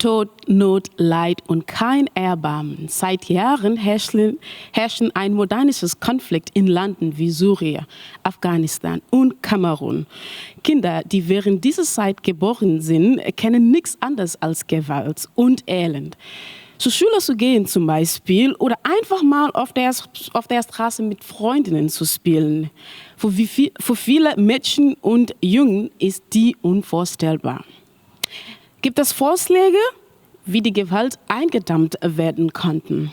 Tod, Not, Leid und kein Erbarmen. Seit Jahren herrschen ein modernes Konflikt in Ländern wie Syrien, Afghanistan und Kamerun. Kinder, die während dieser Zeit geboren sind, kennen nichts anderes als Gewalt und Elend. Zur Schule zu gehen zum Beispiel oder einfach mal auf der Straße mit Freundinnen zu spielen. Für viele Mädchen und Jungen ist die unvorstellbar. Gibt es Vorschläge, wie die Gewalt eingedämmt werden konnten?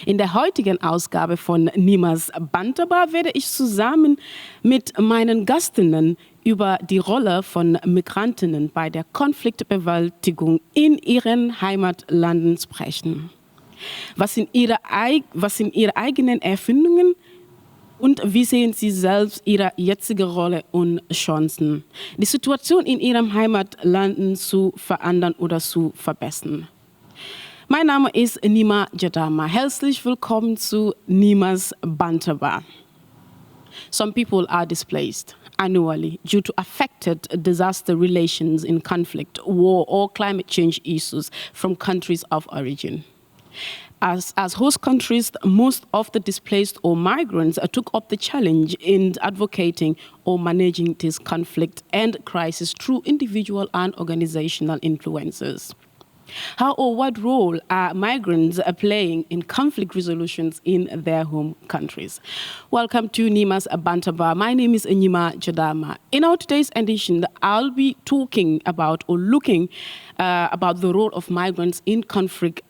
In der heutigen Ausgabe von Nyimas Bantaba werde ich zusammen mit meinen Gastinnen über die Rolle von Migrantinnen bei der Konfliktbewältigung in ihren Heimatländern sprechen. Was sind ihre eigenen Erfindungen und wie sehen Sie selbst Ihre jetzige Rolle und Chancen, die Situation in Ihrem Heimatland zu verändern oder zu verbessern? Mein Name ist Nyimas Bantaba. Herzlich willkommen zu Nyimas Bantaba. Some people are displaced annually due to affected disaster relations in conflict, war or climate change issues from countries of origin. As host countries, most of the displaced or migrants took up the challenge in advocating or managing this conflict and crisis through individual and organizational influences. How or what role are migrants playing in conflict resolutions in their home countries? Welcome to Nyimas Bantaba. My name is Nyimas Bantaba. In our today's edition, I'll be talking about or looking about the role of migrants in conflict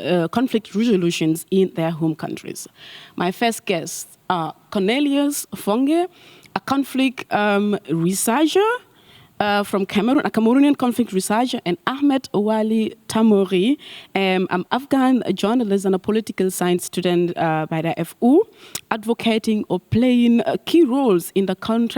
resolutions in their home countries. My first guests are Cornilius Fogha, a conflict researcher from Cameroon, a Cameroonian conflict researcher, and Ahmad Wali Temori, an Afghan journalist and a political science student by the FU, advocating or playing key roles in the current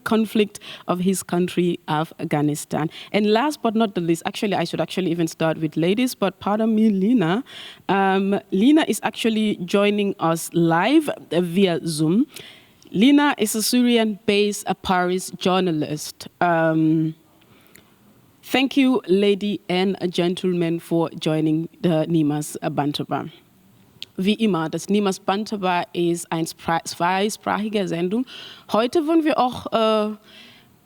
conflict of his country, Afghanistan. And last but not the least, I should even start with ladies, but pardon me, Lina. Lina is actually joining us live via Zoom. Lina is a Syrian-based Paris journalist. Thank you, lady and gentlemen, for joining the Nyimas Bantaba. Wie immer, das Nyimas Bantaba ist eine zweisprachige Sendung. Heute wollen wir auch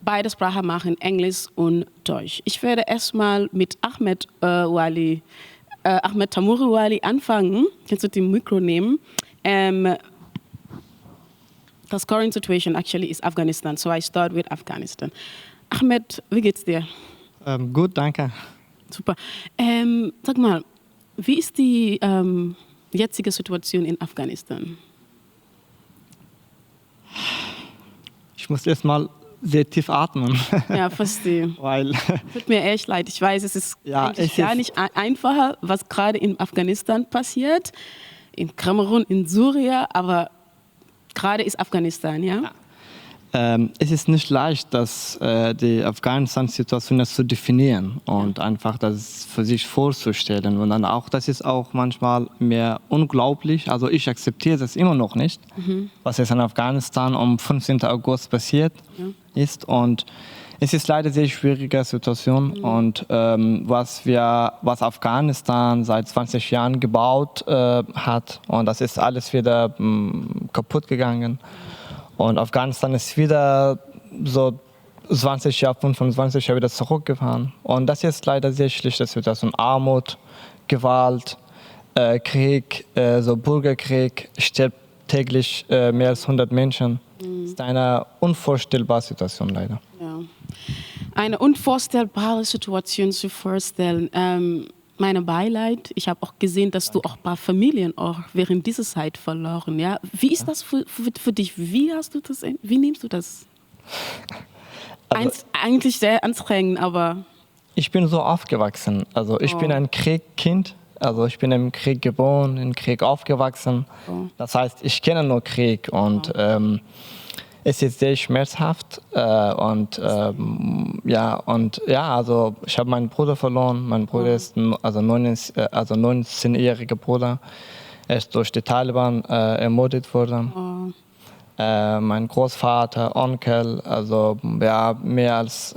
beide Sprachen machen, Englisch und Deutsch. Ich werde erstmal mit Ahmad Temori anfangen. Kannst du das Mikro nehmen? The current situation actually is Afghanistan, so I start with Afghanistan. Ahmed, wie geht's dir? Gut, danke. Super. Sag mal, wie ist die jetzige Situation in Afghanistan? Ich muss erst mal sehr tief atmen. Ja, verstehe. Weil tut mir echt leid. Ich weiß, es ist eigentlich gar nicht einfacher, was gerade in Afghanistan passiert, in Kamerun, in Syrien, aber gerade ist Afghanistan, ja? Es ist nicht leicht, die Afghanistan-Situation zu definieren und einfach das für sich vorzustellen. Und dann auch, das ist auch manchmal mehr unglaublich. Also ich akzeptiere das immer noch nicht, was jetzt in Afghanistan am 15. August passiert ist. Und es ist leider eine sehr schwierige Situation. Und was Afghanistan seit 20 Jahren gebaut hat, und das ist alles wieder kaputt gegangen. Und Afghanistan ist wieder so 20 Jahre, 25 Jahre wieder zurückgefahren. Und das ist leider sehr schlechte Situation. Armut, Gewalt, Krieg, so Bürgerkrieg, stirbt täglich mehr als 100 Menschen. Das ist eine unvorstellbare Situation leider. Ja. Eine unvorstellbare Situation zu vorstellen. Meine Beileid. Ich habe auch gesehen, dass du auch ein paar Familien auch während dieser Zeit verloren. Ja? Wie ist das für dich? Wie nimmst du das? Also, eigentlich sehr anstrengend, aber... Ich bin so aufgewachsen. Also ich bin ein Kriegskind. Also ich bin im Krieg geboren, im Krieg aufgewachsen. Das heißt, ich kenne nur Krieg und es ist sehr schmerzhaft also ich habe meinen Bruder verloren. Mein Bruder ist ein 19-jähriger Bruder. Er ist durch die Taliban ermordet worden. Mein Großvater, Onkel, also mehr als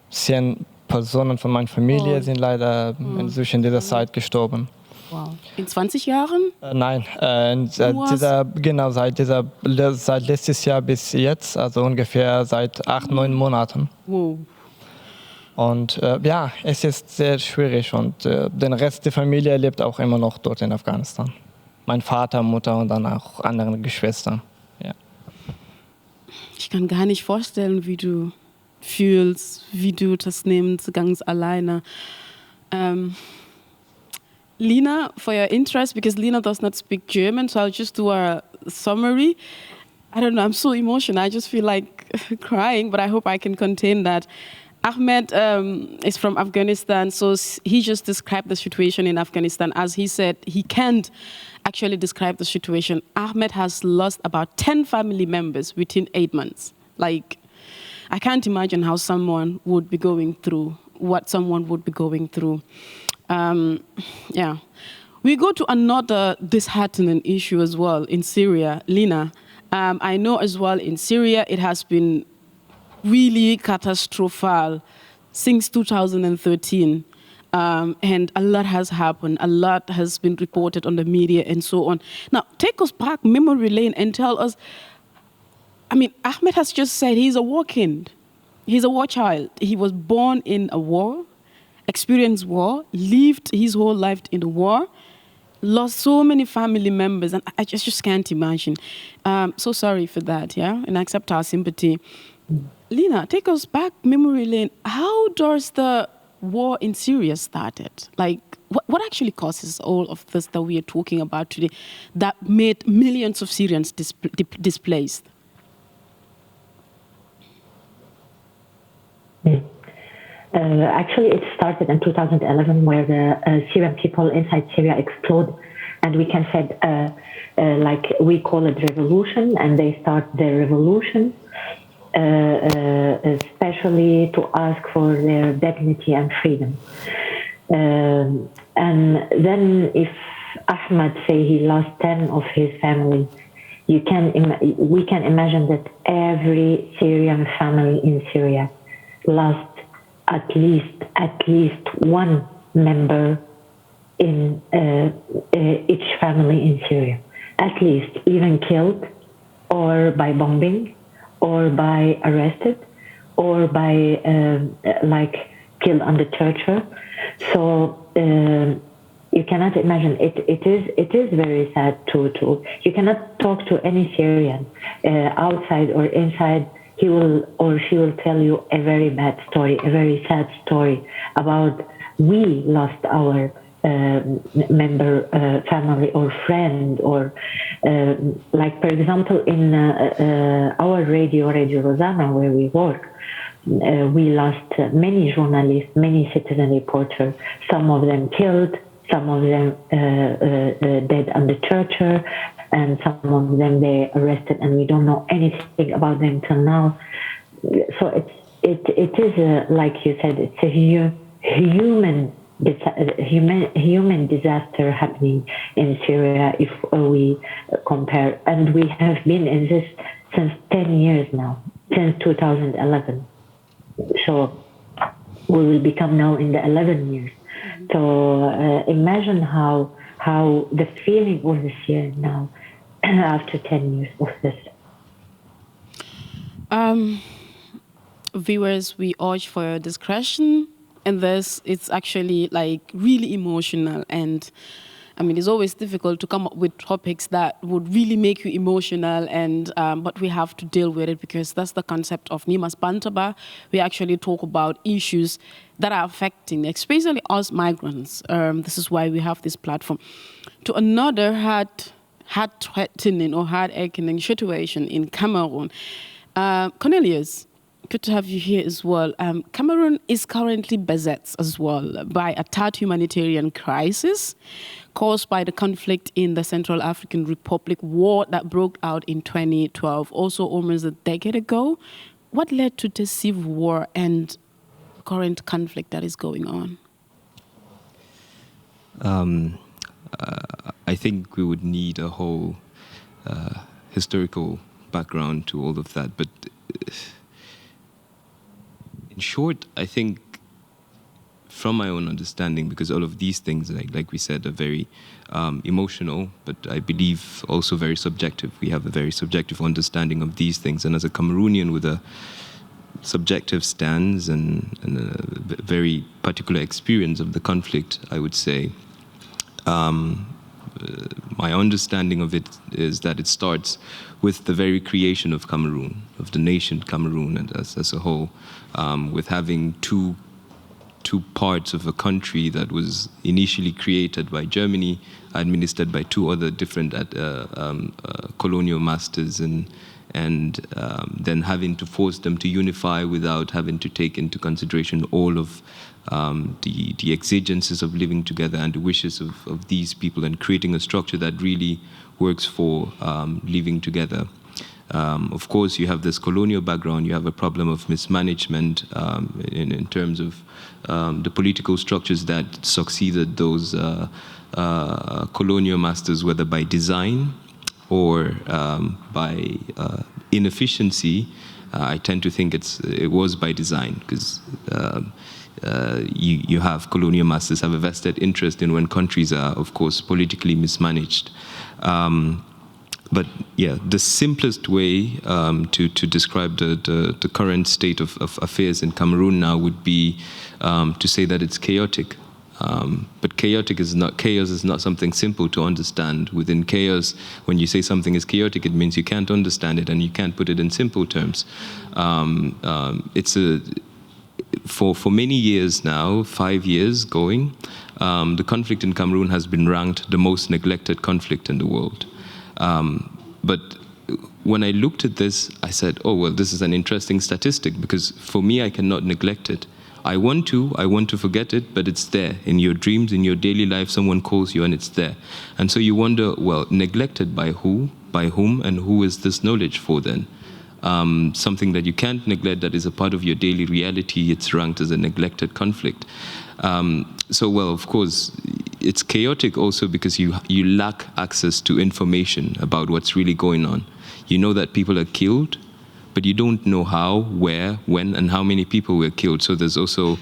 10 Personen von meiner Familie sind leider inzwischen dieser Zeit gestorben. Wow. In 20 Jahren? Nein, seit letztes Jahr bis jetzt, also ungefähr seit 8-9 Monaten. Wow. Und es ist sehr schwierig und der Rest der Familie lebt auch immer noch dort in Afghanistan. Mein Vater, Mutter und dann auch andere Geschwister. Ja. Ich kann gar nicht vorstellen, wie du fühlst, wie du das nimmst, ganz alleine. Lina, for your interest, because Lina does not speak German, so I'll just do a summary. I don't know, I'm so emotional. I just feel like crying, but I hope I can contain that. Ahmed is from Afghanistan, so he just described the situation in Afghanistan. As he said, he can't actually describe the situation. Ahmed has lost about 10 family members within 8 months. Like, I can't imagine how someone would be going through, what someone would be going through. We go to another disheartening issue as well in Syria. Lina, I know as well in Syria it has been really catastrophic since 2013. And a lot has happened, a lot has been reported on the media and so on. Now, take us back memory lane and tell us, I mean, Ahmed has just said he's a war kind. He's a war child. He was born in a war, experienced war, lived his whole life in the war, lost so many family members, and I just can't imagine. So sorry for that, yeah? And accept our sympathy. Lina, take us back memory lane. How does the war in Syria started? Like, what actually causes all of this that we are talking about today that made millions of Syrians displaced? Actually, it started in 2011 where the Syrian people inside Syria explode, and we can say, like we call it revolution, and they start their revolution, especially to ask for their dignity and freedom. And then if Ahmad say he lost 10 of his family, we can imagine that every Syrian family in Syria lost at least one member in each family in Syria, at least, even killed, or by bombing, or by arrested, or by killed under torture. So you cannot imagine. It is very sad to you cannot talk to any Syrian outside or inside. He will or she will tell you a very bad story, a very sad story about we lost our member, family or friend, or like, for example, in our Radio Rozana, where we work, we lost many journalists, many citizen reporters, some of them killed, some of them dead under torture, and some of them they arrested, and we don't know anything about them till now. So it is like you said, it's a human disaster happening in Syria if we compare, and we have been in this since 10 years now, since 2011. So we will become now in the 11 years. So imagine how the feeling of the Syrians now after 10 years of this. Viewers, we urge for your discretion in this. It's actually like really emotional, and I mean, it's always difficult to come up with topics that would really make you emotional, and but we have to deal with it because that's the concept of Nyimas Bantaba. We actually talk about issues that are affecting, especially us migrants. This is why we have this platform. To another heart-threatening or heart-aching situation in Cameroon. Cornelius, good to have you here as well. Cameroon is currently beset as well by a third humanitarian crisis caused by the conflict in the Central African Republic, war that broke out in 2012, also almost a decade ago. What led to this civil war and current conflict that is going on? I think we would need a whole historical background to all of that. But in short, I think from my own understanding, because all of these things, like we said, are very emotional, but I believe also very subjective. We have a very subjective understanding of these things. And as a Cameroonian with a subjective stance and a very particular experience of the conflict, I would say, my understanding of it is that it starts with the very creation of Cameroon, of the nation Cameroon and as a whole, with having two parts of a country that was initially created by Germany, administered by two other different colonial masters, and then having to force them to unify without having to take into consideration all of the exigencies of living together and the wishes of these people, and creating a structure that really works for living together. Of course, you have this colonial background, you have a problem of mismanagement in terms of the political structures that succeeded those colonial masters, whether by design or by inefficiency. I tend to think it was by design, because you have colonial masters have a vested interest in when countries are, of course, politically mismanaged. But yeah, the simplest way to describe the current state of affairs in Cameroon now would be to say that it's chaotic. But chaos is not something simple to understand. Within chaos, when you say something is chaotic, it means you can't understand it and you can't put it in simple terms. For many years now, 5 years going, the conflict in Cameroon has been ranked the most neglected conflict in the world. But when I looked at this, I said, oh, well, this is an interesting statistic, because for me, I cannot neglect it. I want to forget it, but it's there. In your dreams, in your daily life, someone calls you and it's there. And so you wonder, well, neglected by who, by whom, and who is this knowledge for then? Something that you can't neglect, that is a part of your daily reality, it's ranked as a neglected conflict. So, well, of course, it's chaotic also because you lack access to information about what's really going on. You know that people are killed, but you don't know how, where, when, and how many people were killed. So there's also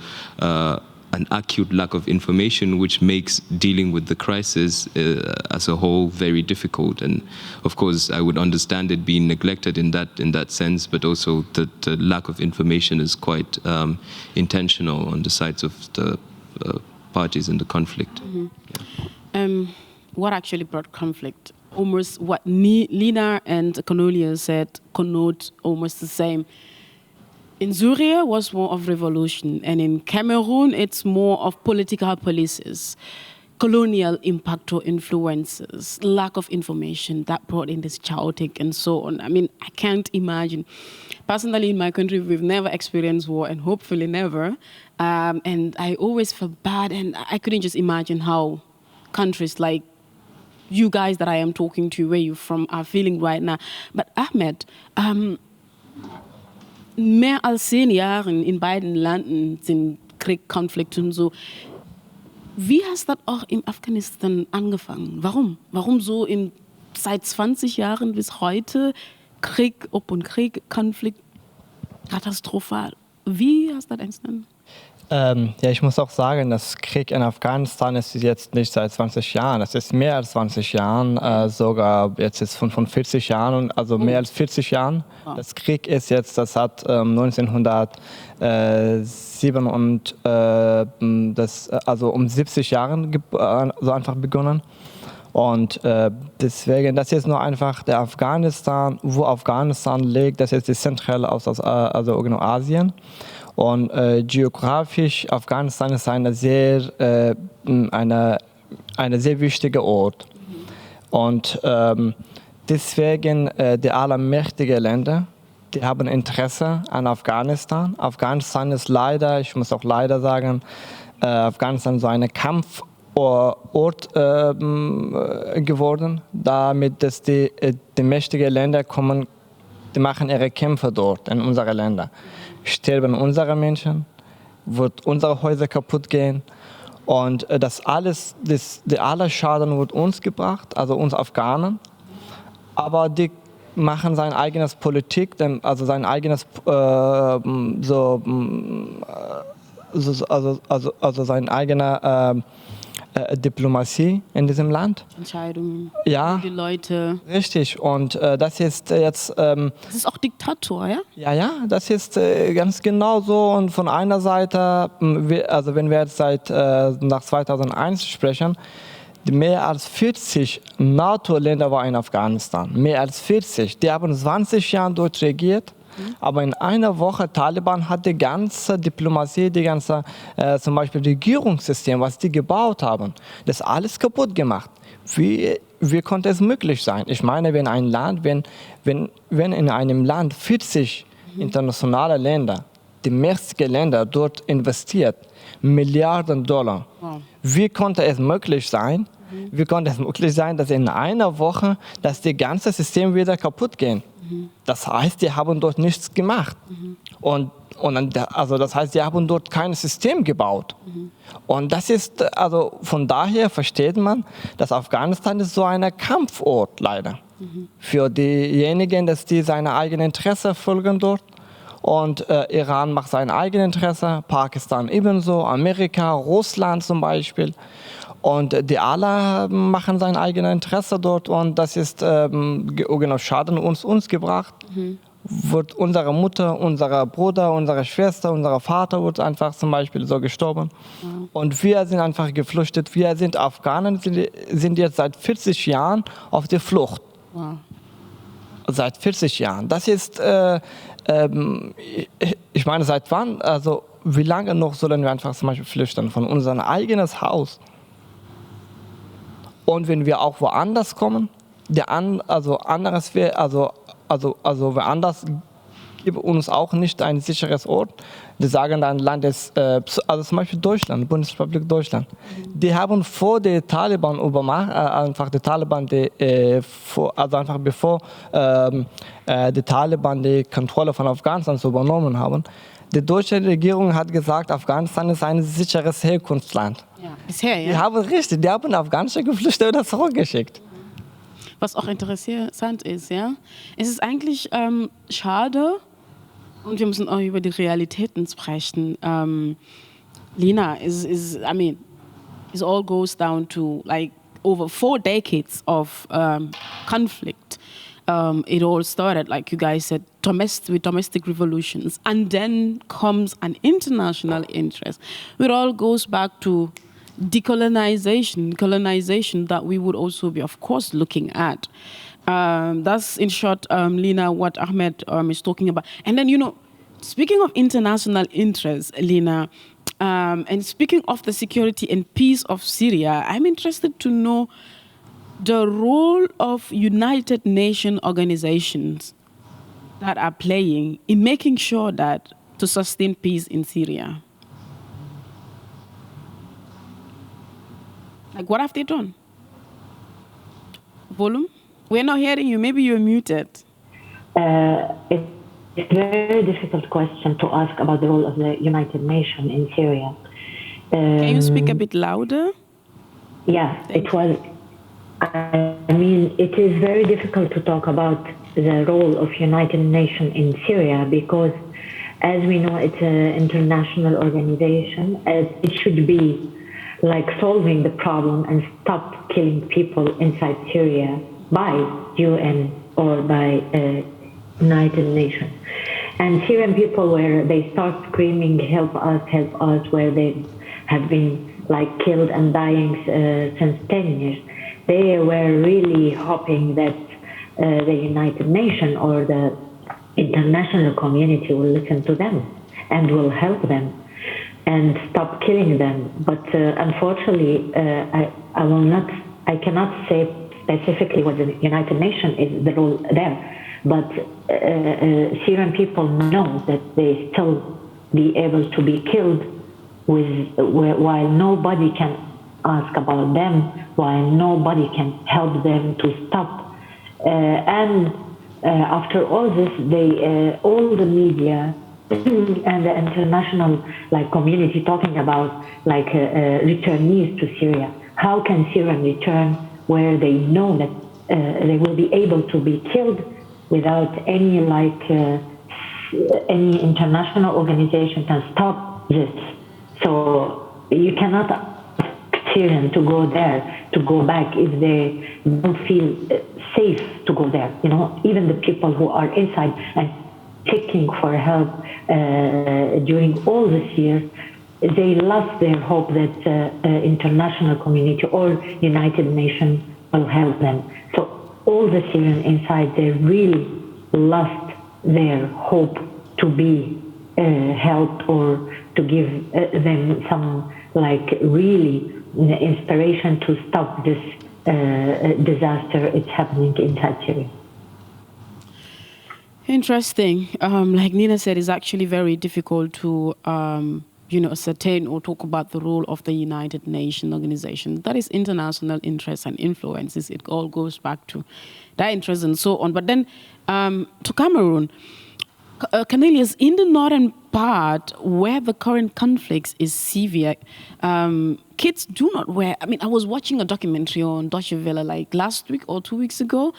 an acute lack of information, which makes dealing with the crisis as a whole very difficult. And of course, I would understand it being neglected in that sense, but also the lack of information is quite intentional on the sides of the parties in the conflict. Mm-hmm. Yeah. What actually brought conflict? Almost what Lina and Cornelius said connote almost the same. In Syria was more of revolution, and in Cameroon it's more of political policies, colonial impact or influences, lack of information that brought in this chaotic and so on. I mean, I can't imagine. Personally, in my country, we've never experienced war, and hopefully never. And I always felt bad, and I couldn't just imagine how countries like you guys that I am talking to, where you're from, are feeling right now. But Ahmed, mehr als 10 Jahren in beiden Ländern sind Krieg, Konflikte und so. Wie hast du das auch in Afghanistan angefangen? Warum? Warum so seit 20 Jahren bis heute Krieg, Krieg, Konflikt, katastrophal? Wie hast du das entstanden? Ja, ich muss auch sagen, das Krieg in Afghanistan ist jetzt nicht seit 20 Jahren, es ist mehr als 20 Jahren, sogar jetzt ist von 40 Jahren, also mehr als 40 Jahren. Das Krieg ist jetzt, das hat 1907 und also 70 Jahren so einfach begonnen. Und deswegen, das ist nur einfach der Afghanistan, wo Afghanistan liegt, das ist die Zentrale aus also Asien. Und geografisch, Afghanistan ist eine sehr wichtige Ort. Und deswegen die allermächtigen Länder, die haben Interesse an Afghanistan. Afghanistan ist leider, ich muss auch leider sagen, Afghanistan so ein Kampfort geworden, damit dass die mächtigen Länder kommen, die machen ihre Kämpfe dort in unsere Länder. Sterben unsere Menschen, wird unsere Häuser kaputt gehen und das alles, der aller Schaden wird uns gebracht, also uns Afghanen, aber die machen sein eigenes Politik, also sein eigenes seine eigene Diplomatie in diesem Land. Entscheidungen, Ja, die Leute. richtig. Und das ist jetzt... Das ist auch Diktator, ja? Ja, das ist ganz genau so. Und von einer Seite, also wenn wir jetzt nach 2001 sprechen, mehr als 40 NATO-Länder waren in Afghanistan. Mehr als 40. Die haben 20 Jahre dort regiert. Aber in einer Woche Taliban hat die ganze Diplomatie, die ganze zum Beispiel Regierungssystem, was die gebaut haben, das alles kaputt gemacht. Wie konnte es möglich sein? Ich meine, wenn in einem Land 40 internationale Länder, die mächtigen Länder dort investiert, Milliarden Dollar, wie konnte es möglich sein? Wie konnte es möglich sein, dass in einer Woche das ganze System wieder kaputt geht? Das heißt, die haben dort nichts gemacht. Und das heißt, die haben dort kein System gebaut. Und das ist, also von daher versteht man, dass Afghanistan ist so ein Kampfort leider. Für diejenigen, dass die seine eigenen Interessen folgen dort. Und Iran macht sein eigenes Interesse, Pakistan ebenso, Amerika, Russland zum Beispiel. Und die alle machen sein eigenes Interesse dort und das ist genau Schaden uns gebracht. Wird unsere Mutter, unser Bruder, unsere Schwester, unser Vater wird einfach zum Beispiel so gestorben. Und wir sind einfach geflüchtet. Wir sind Afghanen, sind jetzt seit 40 Jahren auf der Flucht. Seit 40 Jahren. Das ist, ich meine, seit wann, also wie lange noch sollen wir einfach zum Beispiel flüchten von unserem eigenen Haus? Und wenn wir auch woanders kommen, woanders gibt uns auch nicht ein sicheres Ort. Die sagen, ein Land ist, also zum Beispiel Deutschland, Bundesrepublik Deutschland. Die haben vor die Taliban bevor die Taliban die Kontrolle von Afghanistan übernommen haben, die deutsche Regierung hat gesagt, Afghanistan ist ein sicheres Herkunftsland. Ja, bisher, ja. Die haben afghanische Geflüchtete wieder zurückgeschickt. Was auch interessant ist, ja. Es ist eigentlich schade, und wir müssen auch über die Realitäten sprechen. Lina, it all goes down to like over 4 decades of conflict. It all started, like you guys said, with domestic revolutions, and then comes an international interest. It all goes back to colonization that we would also be, of course, looking at. That's, in short, Lina, what Ahmed is talking about. And then, speaking of international interest, Lina, and speaking of the security and peace of Syria, I'm interested to know the role of United Nations organizations that are playing in making sure that to sustain peace in Syria. Like, what have they done? Volume? We're not hearing you. Maybe you're muted. It's a very difficult question to ask about the role of the United Nations in Syria. Can you speak a bit louder? Yeah, it is very difficult to talk about the role of United Nations in Syria because, as we know, it's an international organization. It should be like solving the problem and stop killing people inside Syria by UN or by United Nations. And Syrian people, where they start screaming, help us, where they have been like killed and dying since 10 years, they were really hoping that the United Nations or the international community will listen to them and will help them and stop killing them. But unfortunately, I cannot say specifically what the United Nations is the role there. But Syrian people know that they still be able to be killed while nobody can ask about them, while nobody can help them to stop. And after all this, all the media and the international community talking about returnees to Syria. How can Syrians return where they know that they will be able to be killed without any international organization can stop this? So you cannot ask Syrians to go there, to go back if they don't feel safe to go there. You know, even the people who are inside and checking for help during all this year, they lost their hope that international community or United Nations will help them. So all the Syrians inside, they really lost their hope to be helped or to give them some like really inspiration to stop this disaster it's happening inside Syria. Interesting. Like Nina said, it's actually very difficult to ascertain or talk about the role of the United Nations organization. That is international interests and influences. It all goes back to that interest and so on. But then to Cameroon, Cornelius, in the northern part where the current conflict is severe, kids do not wear. I mean, I was watching a documentary on Deutsche Welle like last week or 2 weeks ago,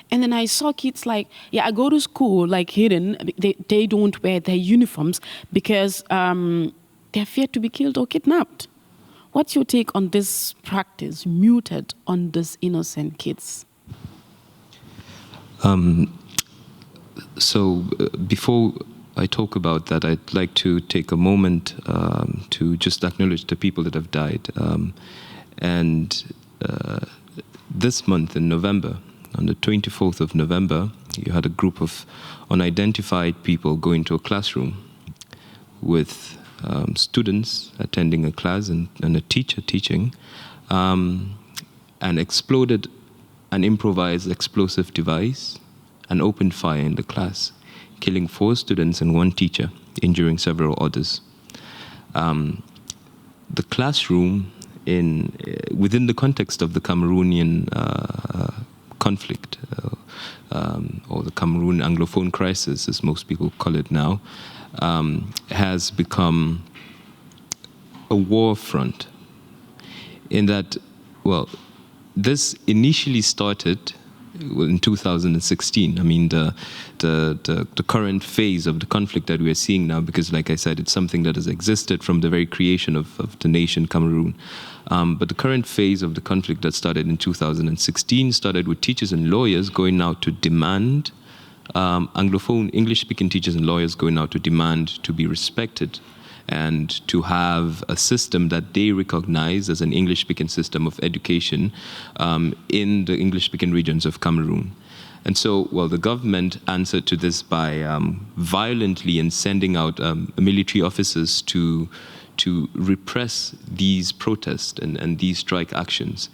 and then I saw kids like, I go to school like hidden. They don't wear their uniforms because they're feared to be killed or kidnapped. What's your take on this practice muted on these innocent kids? So before I talk about that, I'd like to take a moment to just acknowledge the people that have died. This month in November, on the 24th of November, you had a group of unidentified people go into a classroom with students attending a class and a teacher teaching, and exploded an improvised explosive device and opened fire in the class, killing 4 students and 1 teacher, injuring several others. The classroom, within the context of the Cameroonian conflict, or the Cameroon Anglophone crisis, as most people call it now, has become a war front. In that, this initially started in 2016. I mean, the current phase of the conflict that we are seeing now, because like I said, it's something that has existed from the very creation of the nation Cameroon. But the current phase of the conflict that started in 2016 started with teachers and lawyers going out to demand, Anglophone, English-speaking teachers and lawyers going out to demand to be respected and to have a system that they recognize as an English-speaking system of education in the English-speaking regions of Cameroon. And so, the government answered to this by violently and sending out military officers to repress these protests and these strike actions.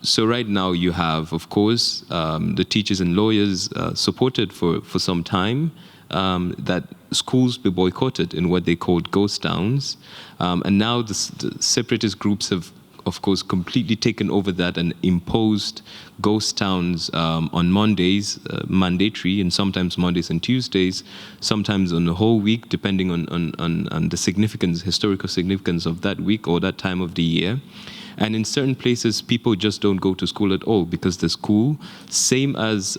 So right now you have, of course, the teachers and lawyers supported for some time that schools be boycotted in what they called ghost towns. And now the separatist groups have, of course, completely taken over that and imposed ghost towns on Mondays, mandatory, and sometimes Mondays and Tuesdays, sometimes on the whole week, depending on the significance, historical significance of that week or that time of the year. And in certain places, people just don't go to school at all because the school, same as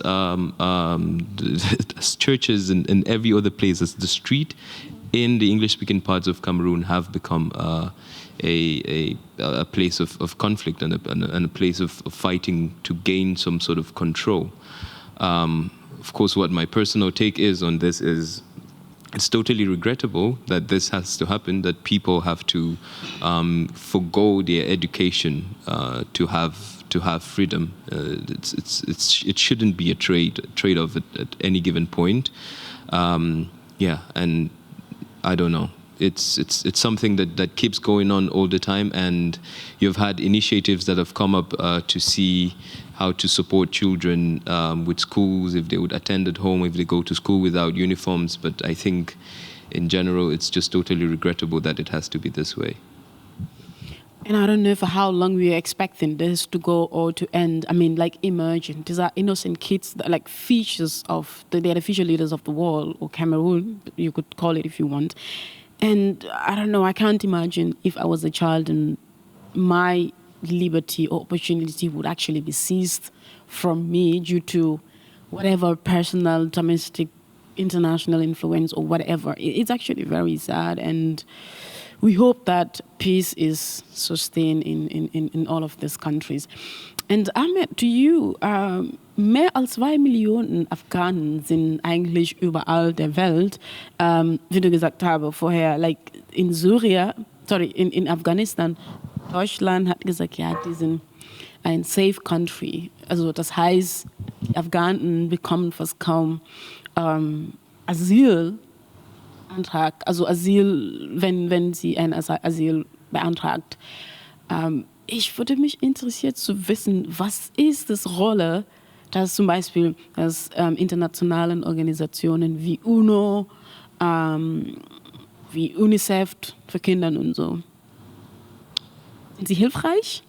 churches and every other place, as the street in the English-speaking parts of Cameroon have become a place of conflict and a place of fighting to gain some sort of control. Of course, what my personal take is on this is it's totally regrettable that this has to happen, that people have to forgo their education to have freedom. It shouldn't be a trade-off at any given point. And I don't know. It's something that keeps going on all the time, and you've had initiatives that have come up to see how to support children with schools, if they would attend at home, if they go to school without uniforms. But I think, in general, it's just totally regrettable that it has to be this way. And I don't know for how long we are expecting this to go or to end. I mean, like, imagine, these are innocent kids, that are like features of, they're the future leaders of the world, or Cameroon, you could call it if you want. And I don't know, I can't imagine if I was a child and my liberty or opportunity would actually be seized from me due to whatever personal, domestic, international influence or whatever. It's actually very sad. And we hope that peace is sustained in all of these countries. And Ahmed, to you, mehr als 2 Millionen Afghanen sind eigentlich überall der Welt, wie du gesagt hast vorher, like in Afghanistan. Deutschland hat gesagt, ja, die sind ein safe country. Also das heißt, die Afghanen bekommen fast kaum Asyl, wenn sie ein Asyl beantragt. Ich würde mich interessieren zu wissen, was ist das Rolle, dass zum Beispiel internationalen Organisationen wie UNO, wie UNICEF für Kinder und so. Sind sie hilfreich?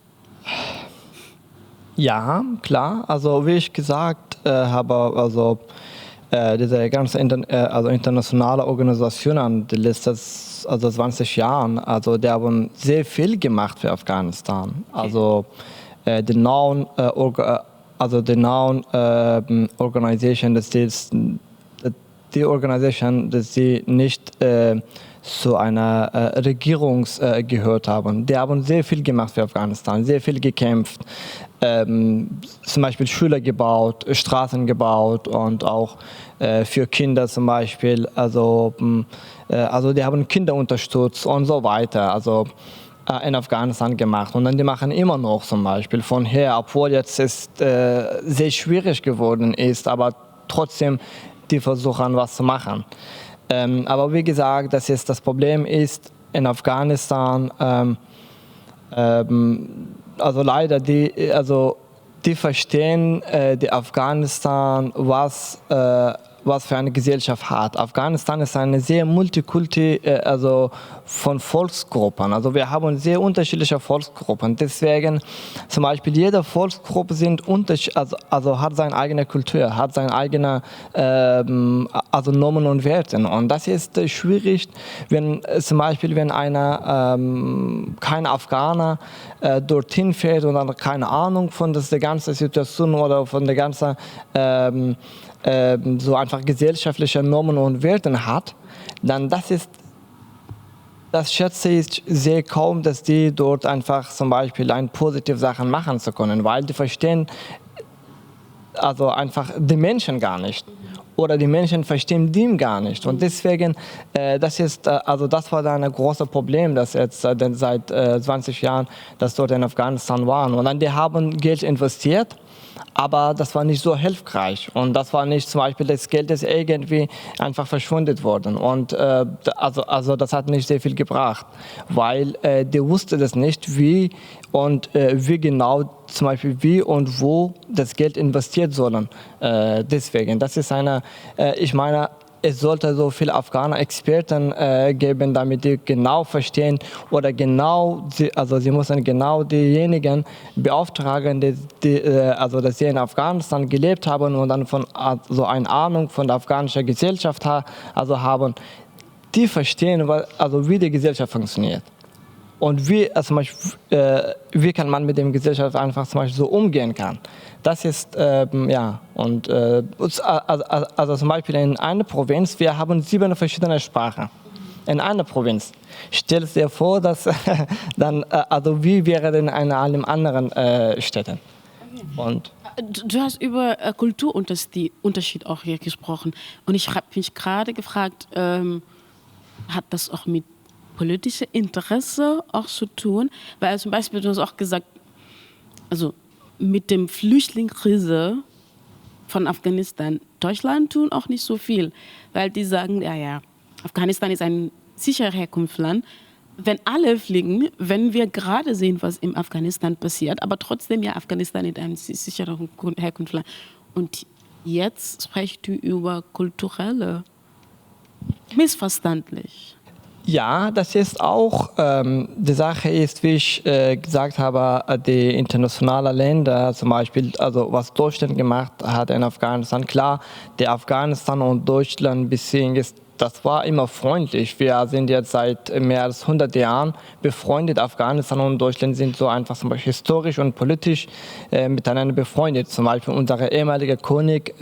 Ja, klar. Also wie ich gesagt habe, diese ganze internationale Organisationen, die letzten 20 Jahren, also die haben sehr viel gemacht für Afghanistan. Also die neuen Organisation, die Organisation, dass sie nicht zu einer Regierung gehört haben. Die haben sehr viel gemacht für Afghanistan, sehr viel gekämpft. Zum Beispiel Schule gebaut, Straßen gebaut und auch für Kinder zum Beispiel. Also die haben Kinder unterstützt und so weiter. Also in Afghanistan gemacht. Und dann die machen immer noch zum Beispiel von her, obwohl jetzt es sehr schwierig geworden ist, aber trotzdem die versuchen was zu machen. Aber wie gesagt, das Problem ist in Afghanistan, also leider die verstehen die Afghanistan, was für eine Gesellschaft hat. Afghanistan ist eine sehr multikulti, also von Volksgruppen. Also wir haben sehr unterschiedliche Volksgruppen. Deswegen zum Beispiel jede Volksgruppe hat seine eigene Kultur, hat seine eigene Normen und Werte. Und das ist schwierig, wenn zum Beispiel einer kein Afghaner dorthin fährt und dann keine Ahnung von der ganzen Situation oder von der ganzen so einfach gesellschaftliche Normen und Werte hat, dann das schätze ich sehr kaum, dass die dort einfach zum Beispiel positive Sachen machen zu können, weil die verstehen also einfach die Menschen gar nicht. Oder die Menschen verstehen die gar nicht. Und deswegen, das war dann ein großes Problem, das jetzt seit 20 Jahren, das dort in Afghanistan waren. Und dann die haben Geld investiert, aber das war nicht so hilfreich. Und das war nicht zum Beispiel, das Geld ist irgendwie einfach verschwunden worden. Und also das hat nicht sehr viel gebracht, weil die wussten das nicht, wie genau zum Beispiel wie und wo das Geld investiert sollen. Deswegen, das ist ich meine, es sollte so viele Afghaner-Experten geben, damit die genau verstehen oder sie müssen genau diejenigen beauftragen, dass sie in Afghanistan gelebt haben und dann so eine Ahnung von der afghanischen Gesellschaft haben, die verstehen, wie die Gesellschaft funktioniert. Und wie kann man mit der Gesellschaft einfach zum Beispiel so umgehen kann. Das ist, zum Beispiel in einer Provinz, wir haben 7 verschiedene Sprachen. In einer Provinz. Stell dir vor, dass dann, wie wäre denn in allen anderen Städten? Und du hast über Kulturunterschied auch hier gesprochen. Und ich habe mich gerade gefragt, hat das auch mit politischem Interesse auch zu tun? Weil zum Beispiel, du hast auch gesagt, also mit dem Flüchtlingskrise von Afghanistan, Deutschland tun auch nicht so viel, weil die sagen, ja, Afghanistan ist ein sicheres Herkunftsland. Wenn alle fliegen, wenn wir gerade sehen, was in Afghanistan passiert, aber trotzdem, ja, Afghanistan ist ein sicheres Herkunftsland. Und jetzt sprichst du über kulturelle missverständlich. Ja, das ist auch, die Sache ist, wie ich gesagt habe, die internationalen Länder, zum Beispiel, also was Deutschland gemacht hat in Afghanistan, klar, die Afghanistan und Deutschland Beziehung das war immer freundlich. Wir sind jetzt seit mehr als 100 Jahren befreundet. Afghanistan und Deutschland sind so einfach zum Beispiel historisch und politisch miteinander befreundet. Zum Beispiel unser ehemaliger König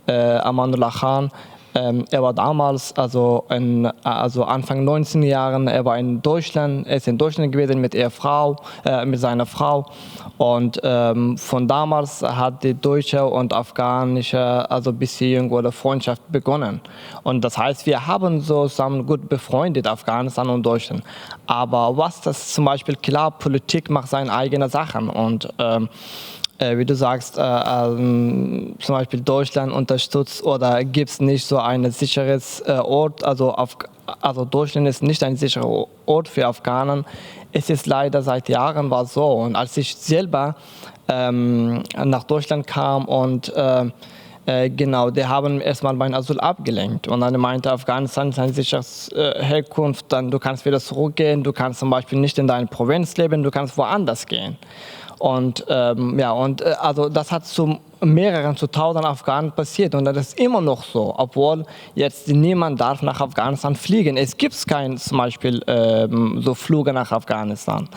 Amanullah Khan Er war damals, also Anfang 19 Jahren, er war in Deutschland, er ist in Deutschland gewesen mit seiner Frau. Und von damals hat die deutsche und afghanische Beziehung oder Freundschaft begonnen. Und das heißt, wir haben so zusammen gut befreundet, Afghanistan und Deutschland. Aber was das zum Beispiel, klar, Politik macht seine eigenen Sachen. Und wie du sagst, zum Beispiel Deutschland unterstützt oder gibt es nicht so ein sicheres Ort, also Deutschland ist nicht ein sicherer Ort für Afghanen. Es ist leider seit Jahren war so. Und als ich selber nach Deutschland kam und genau, die haben erstmal mein Asyl abgelenkt und dann meinte Afghanistan ist eine sichere Herkunft, dann du kannst wieder zurückgehen, du kannst zum Beispiel nicht in deiner Provinz leben, du kannst woanders gehen. Und also das hat zu mehreren, zu 1000 Afghanen passiert und das ist immer noch so, obwohl jetzt niemand darf nach Afghanistan fliegen. Es gibt kein zum Beispiel so Flüge nach Afghanistan,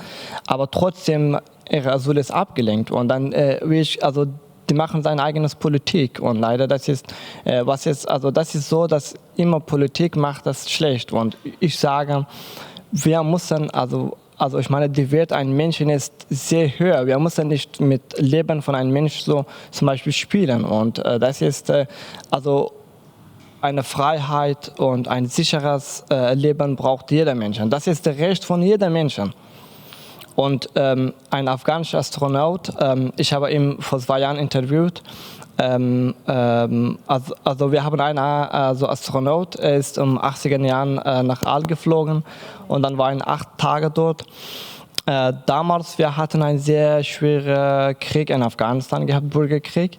aber trotzdem ihre Asyl ist abgelenkt und dann die machen seine eigene Politik und leider das ist das ist so, dass immer Politik macht das schlecht und ich sage, wir müssen ich meine, die Wert eines Menschen ist sehr höher. Wir müssen nicht mit Leben von einem Menschen so zum Beispiel spielen. Und das ist eine Freiheit und ein sicheres Leben braucht jeder Mensch. Das ist das Recht von jedem Menschen. Und ein afghanischer Astronaut, ich habe ihn vor 2 Jahren interviewt. Wir haben einen Astronaut, er ist in den 80er Jahren nach All geflogen und dann war er 8 Tage dort. Damals, wir hatten einen sehr schweren Krieg in Afghanistan gehabt, Bürgerkrieg.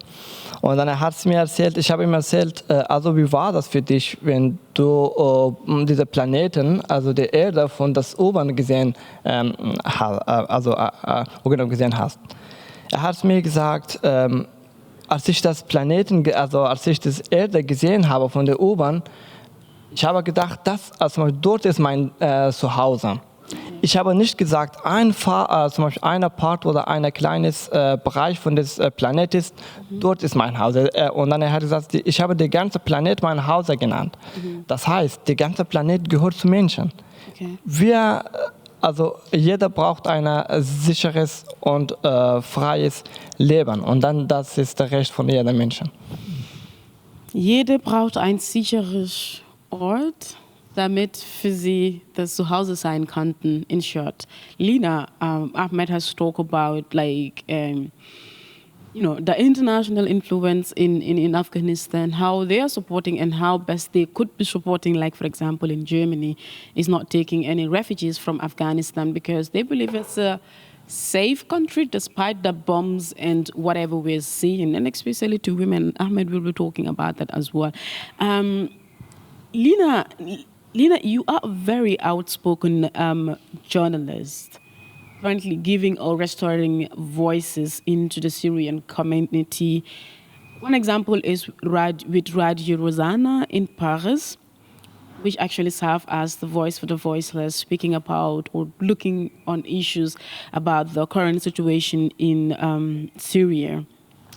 Und dann hat es mir erzählt, ich habe ihm erzählt, wie war das für dich, wenn du diese Planeten, also die Erde von das U-Bahn gesehen hast. Er hat mir gesagt, als ich das Erde gesehen habe von der U-Bahn, ich habe gedacht, dort ist mein Zuhause. Ich habe nicht gesagt, zum Beispiel ein Part oder ein kleines Bereich von des Planetes, dort ist mein Haus. Und dann hat er gesagt, ich habe den ganzen Planet mein Haus genannt. Das heißt, der ganze Planet gehört zu Menschen. Okay. Jeder braucht ein sicheres und freies Leben. Und dann, das ist das Recht von jedem Menschen. Jeder braucht ein sicheres Ort, damit für sie das Zuhause sein könnten, in short. Lina, Ahmed has talked about the international influence in Afghanistan, how they are supporting and how best they could be supporting, like for example in Germany, is not taking any refugees from Afghanistan because they believe it's a safe country despite the bombs and whatever we're seeing, and especially to women. Ahmed will be talking about that as well. Lina, you are a very outspoken journalist, currently giving or restoring voices into the Syrian community. One example is with Radio Rozana in Paris, which actually serves as the voice for the voiceless, speaking about or looking on issues about the current situation in Syria.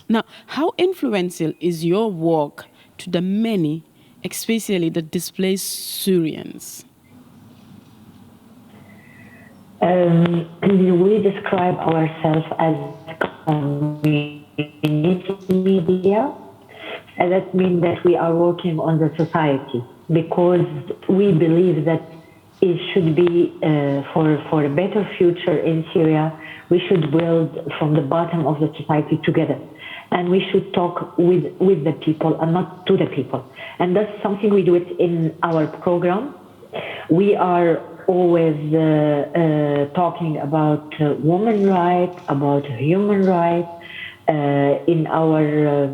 Now, how influential is your work to the many, especially the displaced Syrians? We describe ourselves as community media. That means that we are working on the society because we believe that it should be for a better future in Syria. We should build from the bottom of the society together. And we should talk with the people and not to the people. And that's something we do it in our program. We are always talking about women's rights, about human rights. In our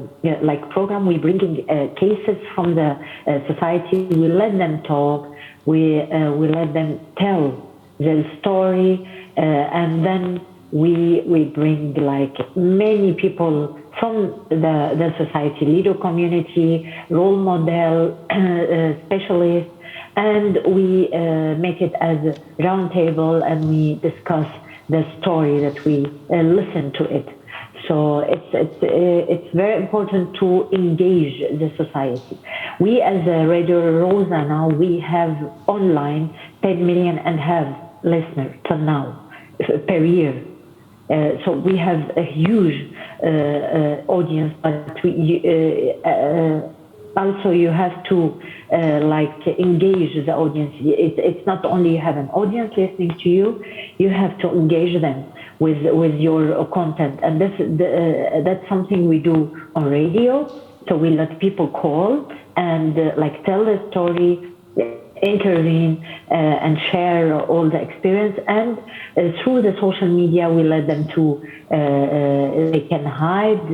program, we bring in cases from the society. We let them talk. We let them tell their story, and then we bring many people from the society, leader community, role model, specialists, and we make it as a round table and we discuss the story that we listen to it. So it's very important to engage the society. We as a Radio Rozana, we have online 10 million and half listeners till now per year. So we have a huge audience, but also you have to engage the audience. It's not only you have an audience listening to you, you have to engage them with your content, and that's something we do on radio. So we let people call and tell the story, intervene and share all the experience, and through the social media we let them to they can hide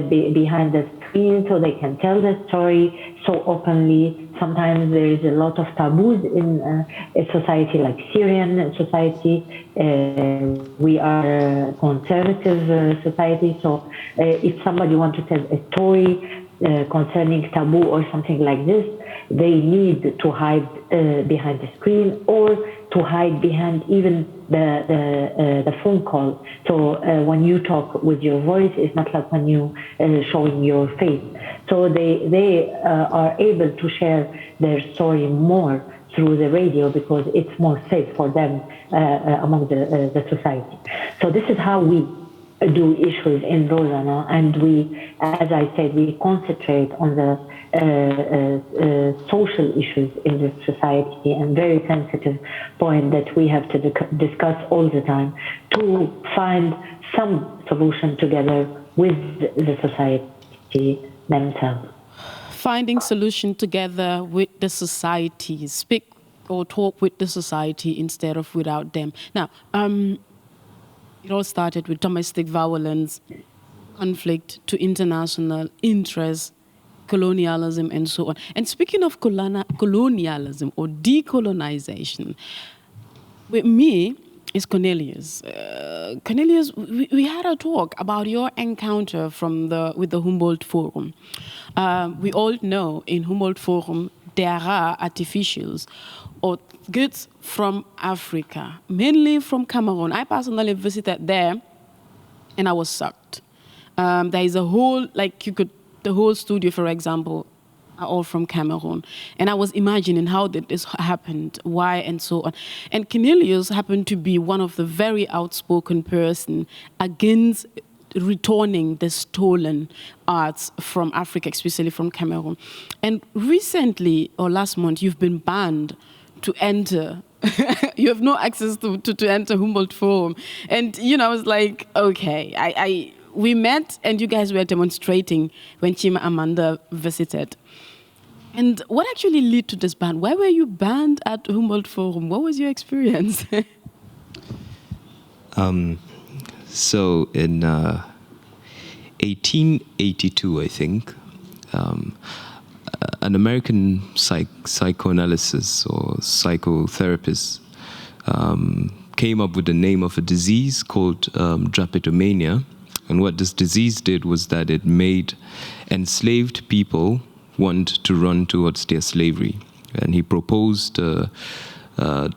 behind the screen, so they can tell the story so openly. Sometimes there is a lot of taboos in a society like Syrian society. We are a conservative society, so if somebody wants to tell a story concerning taboo or something like this, they need to hide behind the screen or to hide behind even the phone call. So when you talk with your voice, it's not like when you showing your face. So they are able to share their story more through the radio because it's more safe for them among the society. So this is how we do issues in Rozana, and we, as I said, we concentrate on the social issues in this society, and very sensitive point that we have to discuss all the time to find some solution together with the society themselves. Finding solution together with the society, speak or talk with the society instead of without them. Now, it all started with domestic violence, conflict, to international interest, colonialism, and so on. And speaking of colonialism or decolonization, with me is Cornelius. Cornelius, we had a talk about your encounter with the Humboldt Forum. We all know in Humboldt Forum there are artificials or goods from Africa, mainly from Cameroon. I personally visited there, and I was shocked. There is a whole, the whole studio, for example, are all from Cameroon. And I was imagining how did this happened, why, and so on. And Cornelius happened to be one of the very outspoken person against returning the stolen arts from Africa, especially from Cameroon. And recently, or last month, you've been banned to enter. You have no access to enter Humboldt Forum. And, I was like, okay, we met and you guys were demonstrating when Chima Amanda visited. And what actually led to this ban? Why were you banned at Humboldt Forum? What was your experience? So in 1882, I think, an American psychoanalyst or psychotherapist came up with the name of a disease called drapetomania. And what this disease did was that it made enslaved people want to run towards their slavery. And he proposed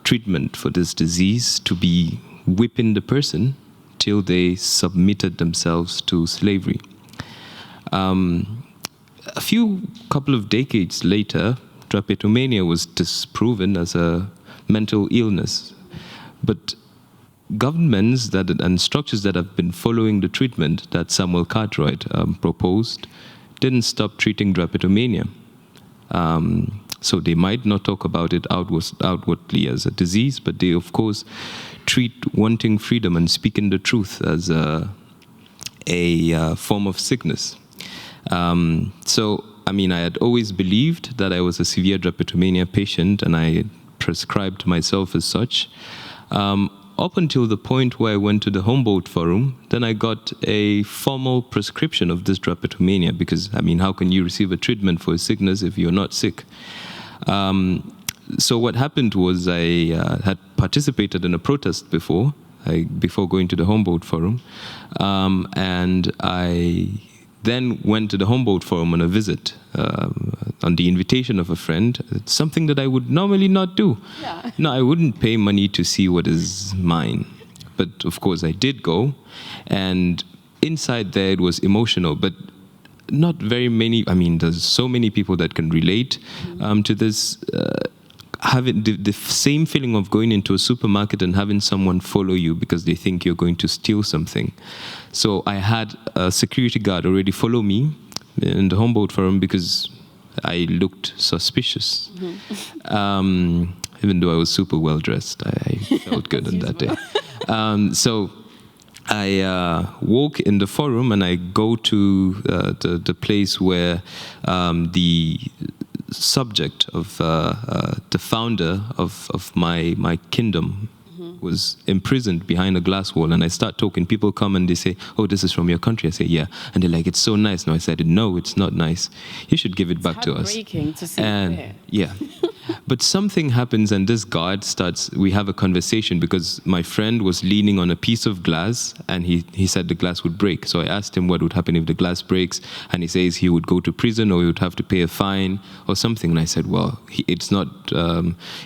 treatment for this disease to be whipping the person till they submitted themselves to slavery. A couple of decades later, drapetomania was disproven as a mental illness. But governments and structures that have been following the treatment that Samuel Cartwright proposed didn't stop treating drapetomania. So they might not talk about it outwardly as a disease, but they, of course, treat wanting freedom and speaking the truth as a form of sickness. So, I had always believed that I was a severe drapetomania patient, and I prescribed myself as such. Up until the point where I went to the Humboldt Forum, then I got a formal prescription of this drapetomania because, how can you receive a treatment for a sickness if you're not sick? So what happened was I had participated in a protest before going to the Humboldt Forum, and I then went to the Humboldt Forum on a visit on the invitation of a friend. It's something that I would normally not do. Yeah. No, I wouldn't pay money to see what is mine. But of course I did go, and inside there it was emotional. But not very many. I mean, there's so many people that can relate to this. Having the same feeling of going into a supermarket and having someone follow you because they think you're going to steal something. So I had a security guard already follow me in the Humboldt Forum because I looked suspicious. Even though I was super well dressed, I felt good on that day. So I walk in the forum and I go to the place where the subject of the founder of my kingdom was imprisoned behind a glass wall, and I start talking. People come and they say, "Oh, this is from your country." I say, "Yeah," and they're like, "It's so nice." No, I said, "No, it's not nice. You should give it back to us." Heartbreaking to see. And yeah, but something happens, and this guard starts. We have a conversation because my friend was leaning on a piece of glass, and he said the glass would break. So I asked him what would happen if the glass breaks, and he says he would go to prison or he would have to pay a fine or something. And I said, "Well, it's not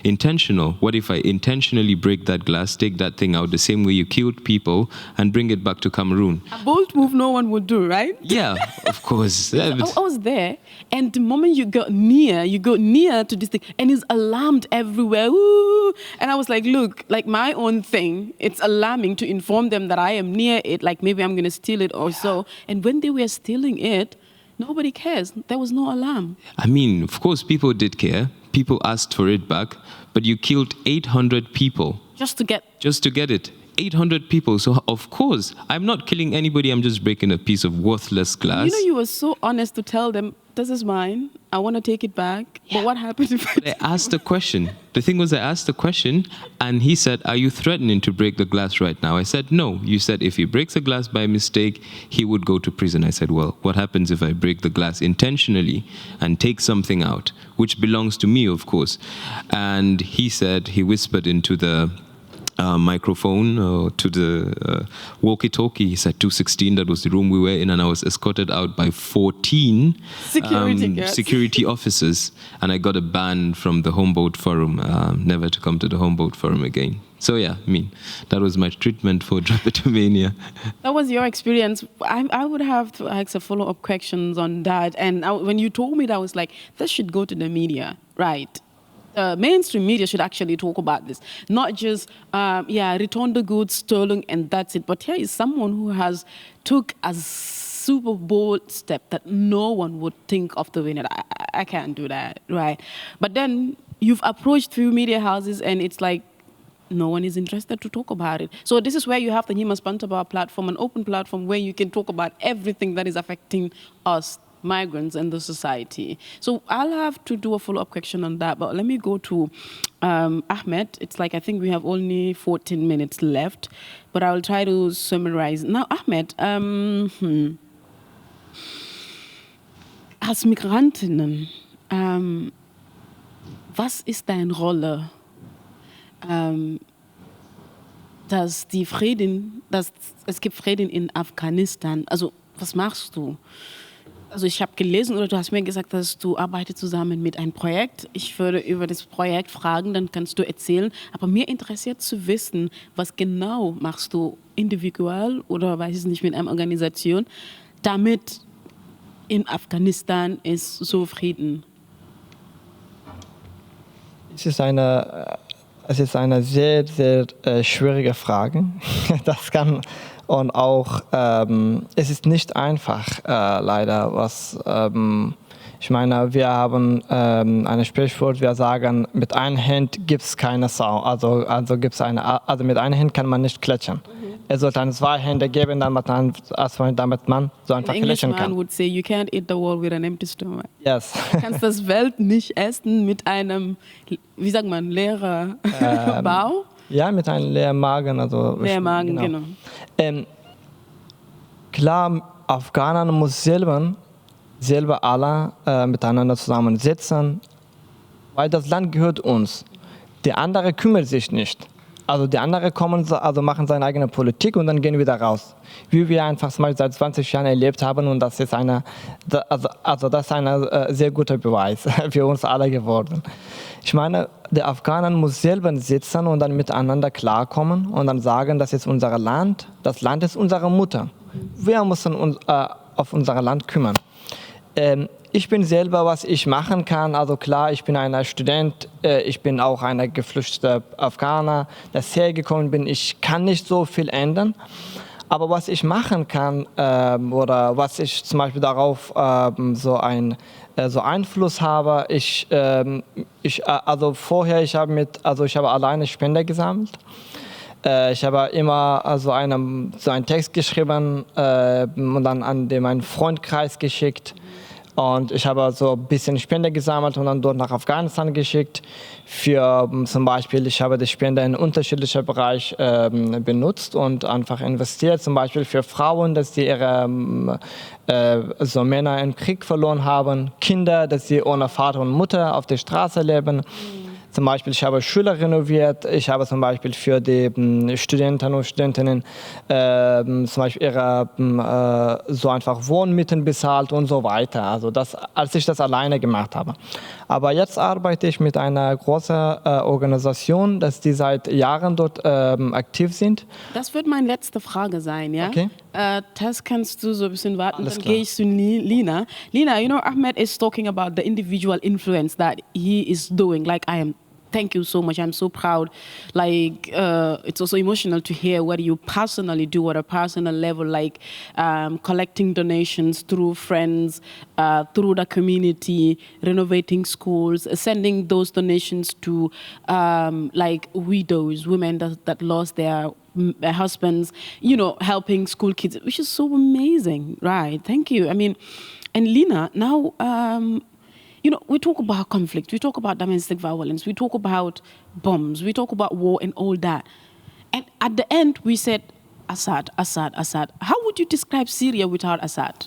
intentional. What if I intentionally break that glass, take that thing out the same way you killed people, and bring it back to Cameroon?" A bold move no one would do, right? Yeah, of course. I was there, and the moment you go near to this thing, and it's alarmed everywhere. Ooh. And I was like, look, like my own thing, it's alarming to inform them that I am near it, like maybe I'm going to steal it or so. And when they were stealing it, nobody cares. There was no alarm. I mean, of course, people did care. People asked for it back, but you killed 800 people. Just to get it. 800 people. So, of course, I'm not killing anybody. I'm just breaking a piece of worthless glass. You know, you were so honest to tell them, this is mine. I want to take it back. Yeah. But what happens if I asked the question? The thing was, I asked the question, and he said, "Are you threatening to break the glass right now?" I said, "No." You said, "If he breaks the glass by mistake, he would go to prison." I said, "Well, what happens if I break the glass intentionally and take something out, which belongs to me, of course?" And he said, he whispered into the microphone to the walkie-talkie. He said 216, that was the room we were in, and I was escorted out by 14 security officers, and I got a ban from the Humboldt Forum, never to come to the Humboldt Forum again. So yeah, I mean, that was my treatment for drapetomania. That was your experience. I would have to ask a follow-up questions on that. And when you told me that, I was like, this should go to the media, right? Mainstream media should actually talk about this, not just return the goods stolen and that's it. But here is someone who has took a super bold step that no one would think of doing it. I can't do that, right? But then you've approached few media houses and it's like no one is interested to talk about it. So this is where you have the Nyimas Bantaba platform, an open platform where you can talk about everything that is affecting us, migrants and the society. So I'll have to do a follow-up question on that, but let me go to Ahmed. It's like I think we have only 14 minutes left, but I'll try to summarize. Now, Ahmed, als Migrantinnen, was ist deine Rolle, dass es gibt Frieden in Afghanistan? Also, was machst du? Also ich habe gelesen oder du hast mir gesagt, dass du arbeitest zusammen mit einem Projekt. Ich würde über das Projekt fragen, dann kannst du erzählen. Aber mir interessiert zu wissen, was genau machst du individuell oder weiß ich nicht mit einer Organisation, damit in Afghanistan ist so Frieden. Es ist eine sehr, sehr schwierige Frage. Das kann und auch es ist nicht einfach, leider. Ich meine, wir haben ein Sprichwort, wir sagen, mit einer Hand gibt es keine Sau. Also mit einer Hand kann man nicht klatschen. Es sollte zwei Hände geben, damit man so einfach klatschen kann. Man would say, you can't eat the world with an empty stomach. Yes. Du kannst das Welt nicht essen mit einem, wie sagt man, leeren Bauch? Ja, mit einem leeren Magen. Leeren Magen, genau. Klar, Afghaner muss selber alle miteinander zusammensitzen, weil das Land gehört uns. Die anderen kümmern sich nicht. Also die anderen machen seine eigene Politik und dann gehen wieder raus. Wie wir einfach seit 20 Jahren erlebt haben, und das ist ein sehr guter Beweis für uns alle geworden. Ich meine, der Afghaner muss selber sitzen und dann miteinander klarkommen und dann sagen, das ist unser Land, das Land ist unsere Mutter. Wir müssen uns auf unser Land kümmern. Ich bin selber, was ich machen kann. Also klar, ich bin ein Student, ich bin auch ein geflüchteter Afghaner, das hergekommen bin. Ich kann nicht so viel ändern. Aber was ich machen kann oder was ich zum Beispiel darauf so Einfluss habe, also vorher ich habe alleine Spender gesammelt. Ich habe immer einen Text geschrieben und dann an meinen Freundkreis geschickt. Und ich habe so ein bisschen Spender gesammelt und dann dort nach Afghanistan geschickt. Für zum Beispiel, ich habe die Spender in unterschiedlichen Bereichen benutzt und einfach investiert. Zum Beispiel für Frauen, dass sie ihre Männer im Krieg verloren haben. Kinder, dass sie ohne Vater und Mutter auf der Straße leben. Zum Beispiel, ich habe Schüler renoviert. Ich habe zum Beispiel für die Studenten und Studentinnen zum Beispiel ihre so einfach Wohnmieten bezahlt und so weiter. Also als ich das alleine gemacht habe. Aber jetzt arbeite ich mit einer großen Organisation, dass die seit Jahren dort aktiv sind. Das wird meine letzte Frage sein, ja? Okay. Das kannst du so ein bisschen warten, Alles dann klar. gehe ich zu Lina. Lina, you know, Ahmed is talking about the individual influence that he is doing. Like, thank you so much. I'm so proud. Like, it's also emotional to hear what you personally do at a personal level, like collecting donations through friends, through the community, renovating schools, sending those donations to like widows, women that lost their husbands, you know, helping school kids, which is so amazing, right? Thank you. I mean, and Lina, now, you know, we talk about conflict, we talk about domestic violence, we talk about bombs, we talk about war and all that. And at the end, we said, Assad, Assad, Assad. How would you describe Syria without Assad?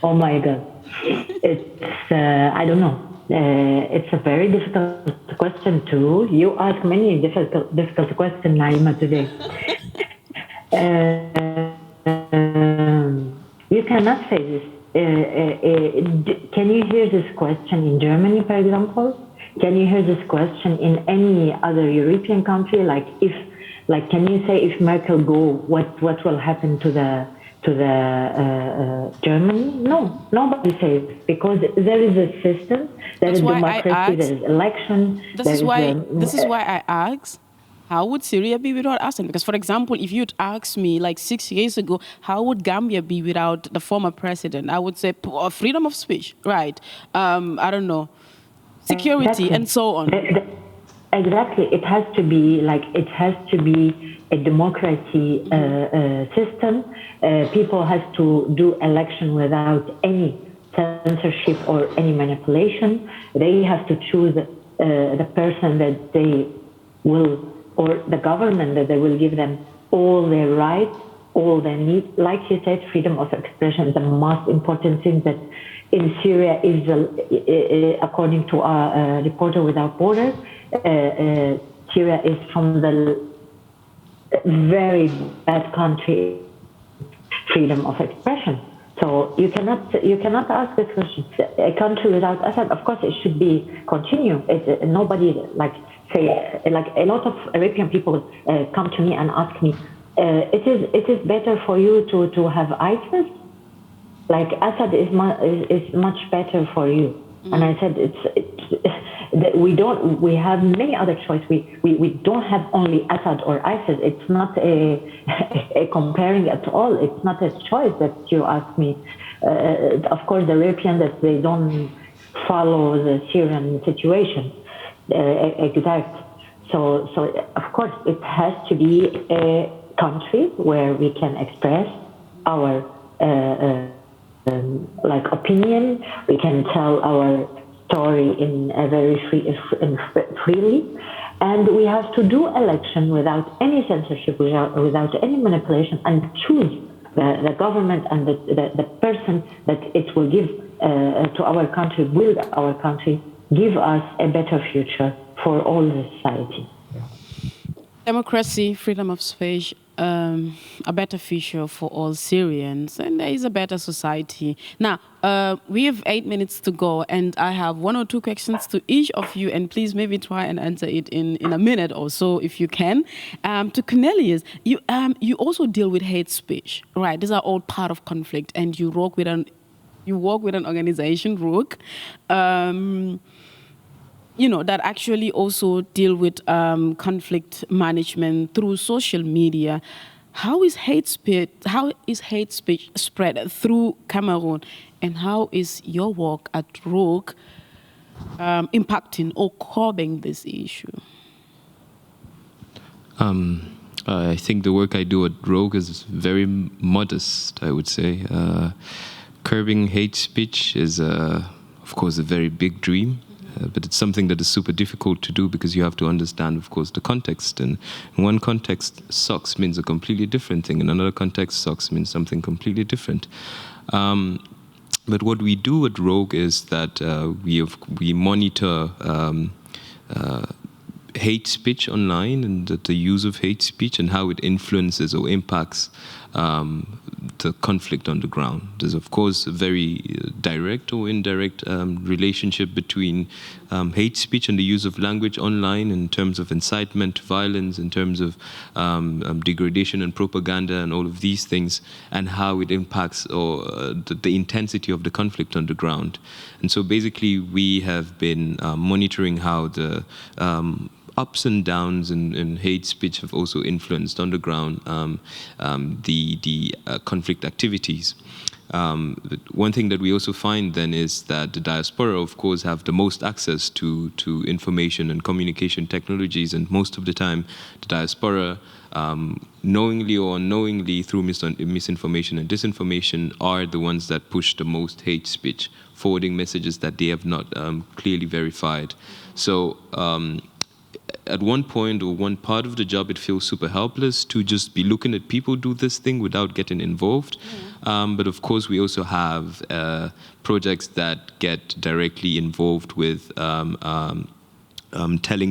Oh my God. It's, I don't know. It's a very difficult question too. You ask many difficult questions, Nyima, today. You cannot say this. Can you hear this question in Germany, for example? Can you hear this question in any other European country? Can you say if Merkel go, what will happen to the Germany? No, nobody says, because there is a system, there is democracy, there is election. This is why I ask. How would Syria be without Assad? Because, for example, if you'd asked me like 6 years ago, how would Gambia be without the former president? I would say freedom of speech, right? I don't know, security, and so on. Exactly. It has to be a democracy system. People have to do election without any censorship or any manipulation. They have to choose the person that they will, or the government that they will give them all their rights, all their needs. Like you said, freedom of expression is the most important thing that in Syria is, according to our Reporter Without Borders, Syria is from the very bad country, freedom of expression. So you cannot ask this question. A country without Assad, of course, it should be continue. Nobody a lot of Arabian people come to me and ask me, it is better for you to have ISIS? Like Assad is much better for you. Mm. And I said we have many other choices. We don't have only Assad or ISIS. It's not a comparing at all. It's not a choice that you ask me. Of course, the Europeans, that they don't follow the Syrian situation. Exact. So of course it has to be a country where we can express our opinion. We can tell our story in a very freely, and we have to do election without any censorship, without any manipulation, and choose the government and the person that it will give to our country, build our country, give us a better future for all the society. Democracy, freedom of speech, a better future for all Syrians, and there is a better society. Now, we have 8 minutes to go, and I have 1 or 2 questions to each of you, and please maybe try and answer it in a minute or so if you can. To Cornelius, you also deal with hate speech, right? These are all part of conflict, and you work with an organization, ROG, that actually also deal with conflict management through social media. How is hate speech spread through Cameroon, and how is your work at ROG impacting or curbing this issue? I think the work I do at ROG is very modest, I would say. Curbing hate speech is, of course, a very big dream. But it's something that is super difficult to do because you have to understand, of course, the context. And in one context, socks means a completely different thing. In another context, socks means something completely different. But what we do at ROG is that we monitor hate speech online and the use of hate speech and how it influences or impacts the conflict on the ground. There's, of course, a very direct or indirect relationship between hate speech and the use of language online in terms of incitement to violence, in terms of degradation and propaganda and all of these things, and how it impacts the intensity of the conflict on the ground. And so basically we have been monitoring how the ups and downs in hate speech have also influenced on the ground the conflict activities. One thing that we also find then is that the diaspora, of course, have the most access to information and communication technologies, and most of the time the diaspora, knowingly or unknowingly through misinformation and disinformation, are the ones that push the most hate speech, forwarding messages that they have not clearly verified. So at one point or one part of the job, it feels super helpless to just be looking at people do this thing without getting involved. But of course, we also have projects that get directly involved with telling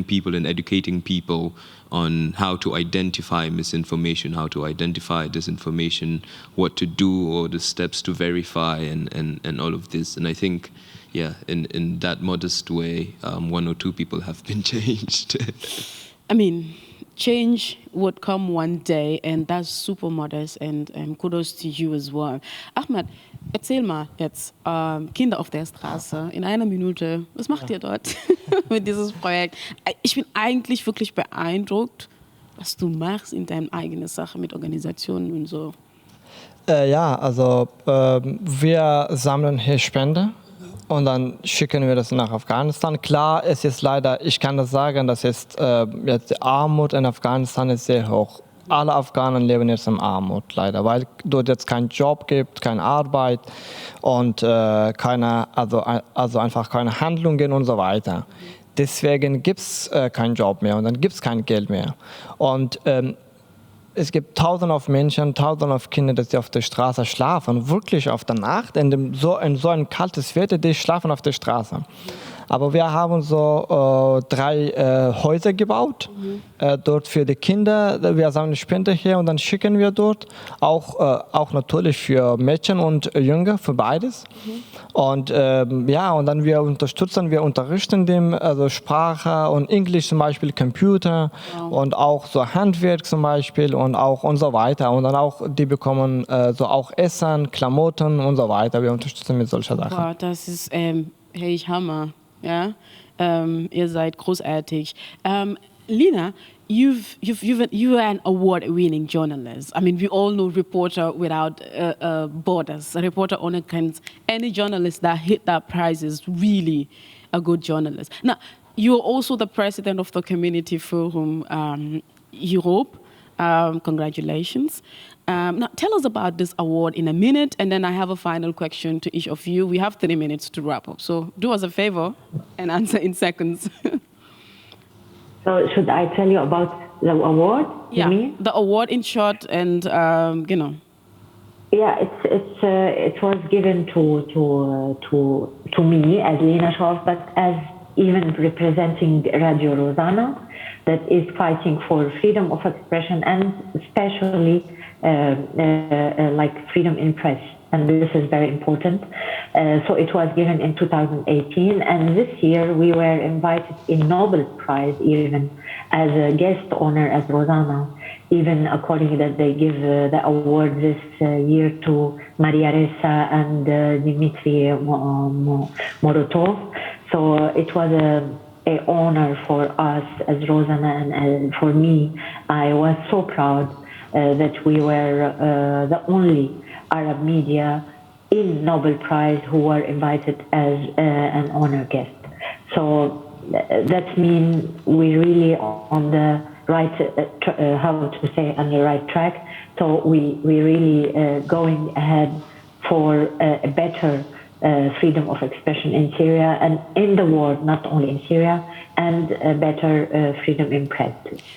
people and educating people on how to identify misinformation, how to identify disinformation, what to do, or the steps to verify, and all of this. And I think, yeah, in that modest way, 1 or 2 people have been changed. I mean, change would come one day, and that's super modest, and kudos to you as well. Ahmad, erzähl mal jetzt, Kinder auf der Straße, in einer Minute, was macht ihr dort mit dieses Projekt? Ich bin eigentlich wirklich beeindruckt, was du machst in deiner eigenen Sache mit Organisationen und so. Ja, also wir sammeln hier Spende. Und dann schicken wir das nach Afghanistan. Klar, es ist leider, ich kann das sagen, das ist jetzt die Armut in Afghanistan ist sehr hoch. Alle Afghanen leben jetzt in Armut, leider, weil dort jetzt keinen Job gibt, keine Arbeit und keine, also einfach keine Handlungen und so weiter. Deswegen gibt es keinen Job mehr und dann gibt es kein Geld mehr. Und es gibt Tausende von Menschen, Tausende von Kindern, die auf der Straße schlafen, wirklich auf der Nacht, in so ein kaltes Wetter, die schlafen auf der Straße. Aber wir haben so 3 Häuser gebaut, dort für die Kinder. Wir sammeln Spenden hier und dann schicken wir dort. Auch natürlich für Mädchen und Junge, für beides. Und ja, und dann wir unterrichten dem, also Sprache und Englisch zum Beispiel, Computer und auch so Handwerk zum Beispiel und auch und so weiter. Und dann auch, die bekommen so auch Essen, Klamotten und so weiter. Wir unterstützen mit solchen Sachen. Wow, das ist hey, Hammer. Ja, ihr seid großartig. Lina, you are an award-winning journalist. I mean, we all know Reporter Without Borders. A reporter on against any journalist that hit that prize is really a good journalist. Now, you're also the president of the Community Forum Europe. Congratulations. Now, tell us about this award in a minute, and then I have a final question to each of you. We have 3 minutes to wrap up, so do us a favor and answer in seconds. So should I tell you about the award? Yeah, you mean? the award in short, and you know. Yeah, it was given to me as Lina Chawaf, but as even representing Radio Rozana, that is fighting for freedom of expression and especially like freedom in press. And this is very important. So it was given in 2018, and this year we were invited in Nobel Prize even as a guest honor as Rozana. Even according that they give the award this year to Maria Ressa and Dmitry Morotov. So it was an honor for us as Rozana, and for me, I was so proud that we were the only Arab media in Nobel Prize who were invited as an honor guest. So that means we really on the right, how to say, on the right track. So we really going ahead for a better freedom of expression in Syria and in the world, not only in Syria, and a better freedom in press.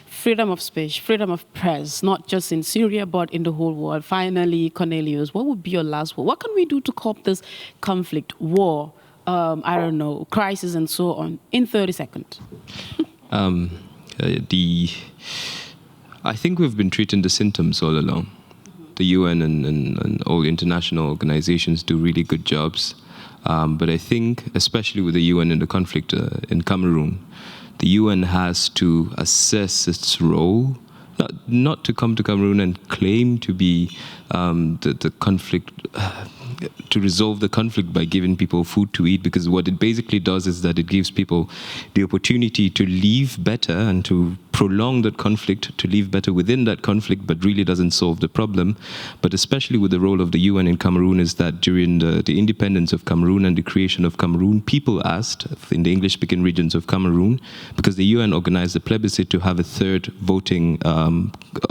Freedom of speech, freedom of press, not just in Syria, but in the whole world. Finally, Cornelius, what would be your last word? What can we do to cope this conflict, war, I don't know, crisis and so on, in 30 seconds? I think we've been treating the symptoms all along. The UN and all international organizations do really good jobs. But I think, especially with the UN in the conflict in Cameroon, the UN has to assess its role, not to come to Cameroon and claim to be the conflict, to resolve the conflict by giving people food to eat, because what it basically does is that it gives people the opportunity to live better and to prolong that conflict, to live better within that conflict, but really doesn't solve the problem. But especially with the role of the UN in Cameroon is that during the independence of Cameroon and the creation of Cameroon, people asked in the English-speaking regions of Cameroon, because the UN organized a plebiscite to have a third voting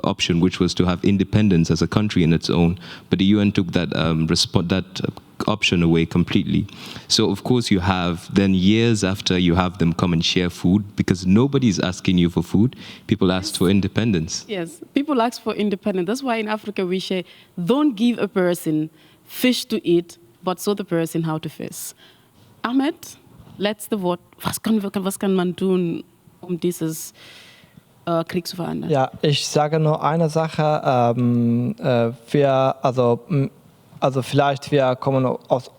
option, which was to have independence as a country in its own. But the UN took that option away completely. So of course you have then years after you have them come and share food, because nobody's asking you for food. People ask for independence. Yes, people ask for independence. That's why in Africa we say, don't give a person fish to eat, but show the person how to fish. Ahmed, letzte Wort. Was kann man tun, dieses Krieg zu verhindern? Ja, ich sage nur eine Sache. Also vielleicht wir kommen aus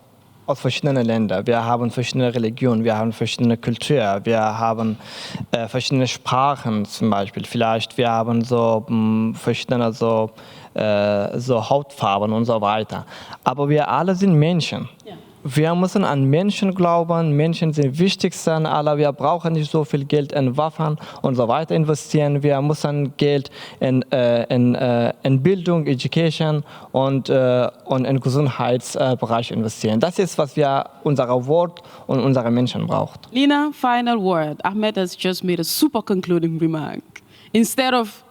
verschiedenen Ländern. Wir haben verschiedene Religionen, wir haben verschiedene Kulturen, wir haben verschiedene Sprachen zum Beispiel. Vielleicht wir haben so verschiedene so Hautfarben und so weiter. Aber wir alle sind Menschen. Ja. Wir müssen an Menschen glauben, Menschen sind wichtig, alle. Wir brauchen nicht so viel Geld in Waffen und so weiter investieren. Wir müssen Geld in Bildung, Education und in Gesundheitsbereich investieren. Das ist, was wir unser Wort und unsere Menschen braucht. Lina, final word. Ahmed has just made a super concluding remark. Instead of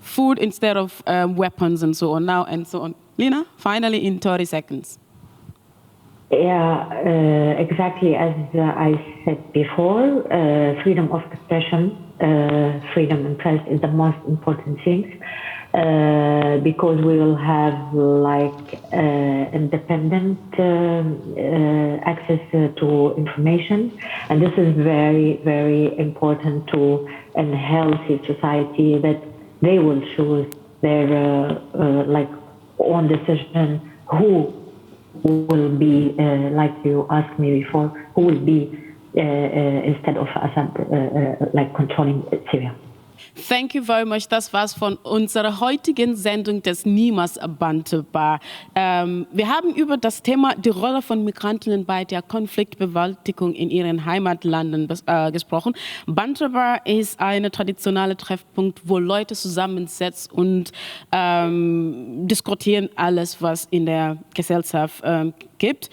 food, instead of weapons and so on now and so on. Lina, finally in 30 seconds. Yeah, exactly as I said before, freedom of expression, freedom in press is the most important thing, because we will have like independent access to information, and this is very, very important to a healthy society, that they will choose their like own decision who will be, like you asked me before, who will be instead of Assad like controlling Syria. Thank you very much. Das war's von unserer heutigen Sendung des Nyimas Bantaba. Wir haben über das Thema die Rolle von Migrantinnen bei der Konfliktbewältigung in ihren Heimatländern gesprochen. Bantaba ist ein traditioneller Treffpunkt, wo Leute zusammensetzen und diskutieren alles, was in der Gesellschaft gibt.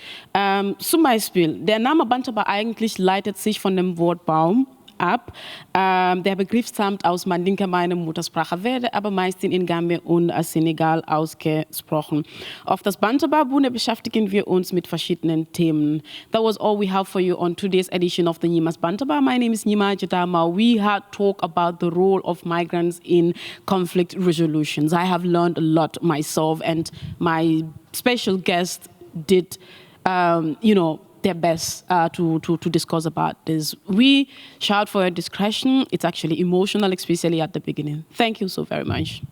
Zum Beispiel, der Name Bantaba eigentlich leitet sich von dem Wort Baum ab. Der Begriff stammt aus Mandinka, meiner Muttersprache, werde aber meist in Gambia und Senegal ausgesprochen. Auf das Bantaba-Bühne beschäftigen wir uns mit verschiedenen Themen. That was all we have for you on today's edition of the Nyimas Bantaba. My name is Nyima Bantaba. We had talked about the role of migrants in conflict resolutions. I have learned a lot myself, and my special guest did, their best to discuss about this. We shout for your discretion. It's actually emotional, especially at the beginning. Thank you so very much.